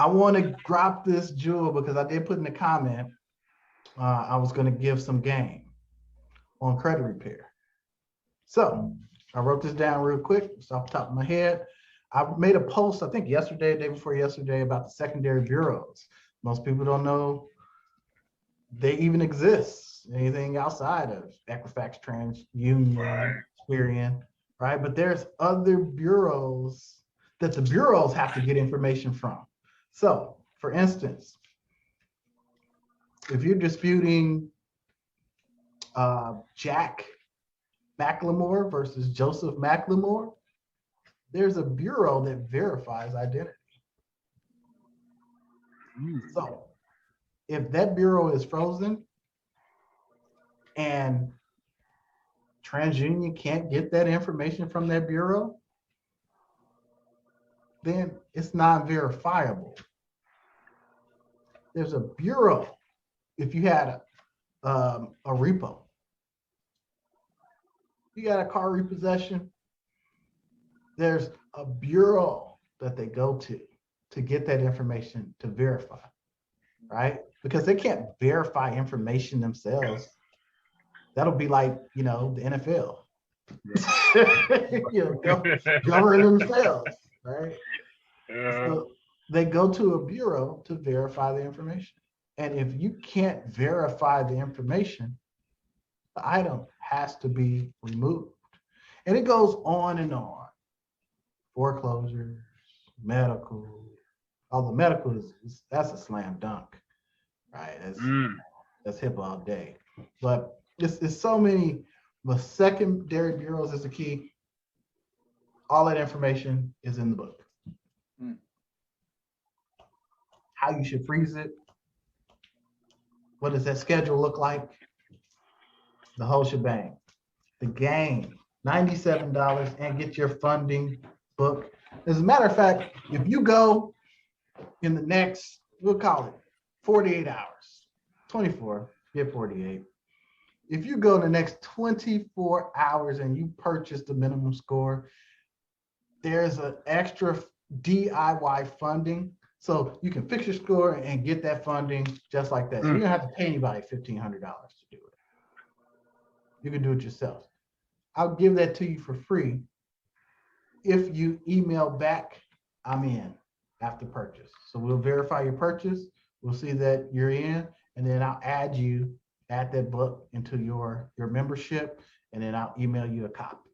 I want to drop this jewel because I did put in the comment, I was going to give some game on credit repair. So I wrote this down real quick. It's off the top of my head. I made a post, I think yesterday, day before yesterday, about the secondary bureaus. Most people don't know they even exist. Anything outside of Equifax, TransUnion, Experian, right? But there's other bureaus that the bureaus have to get information from. So, for instance, if you're disputing Jack McLemore versus Joseph McLemore, there's a bureau that verifies identity. So if that bureau is frozen and TransUnion can't get that information from that bureau, then it's not verifiable. There's a bureau. If you had a repo, you got a car repossession, there's a bureau that they go to get that information to verify, right? Because they can't verify information themselves. That'll be like, the NFL. Govern themselves, right? So they go to a bureau to verify the information. And if you can't verify the information, the item has to be removed. And it goes on and on. Foreclosures, medical, although medical that's a slam dunk, right? That's hip all day. But it's so many. The secondary bureaus is the key. All that information is in the book. How you should freeze it. What does that schedule look like? The whole shebang. The game, $97, and get your funding book. As a matter of fact, if you go in the next, we'll call it 48 hours, 24, get 48. If you go in the next 24 hours and you purchase the minimum score, there's an extra DIY funding. So you can fix your score and get that funding just like that. So you don't have to pay anybody $1,500 to do it. You can do it yourself. I'll give that to you for free if you email back, I'm in, after purchase. So we'll verify your purchase. We'll see that you're in, and then I'll add that book into your membership, and then I'll email you a copy.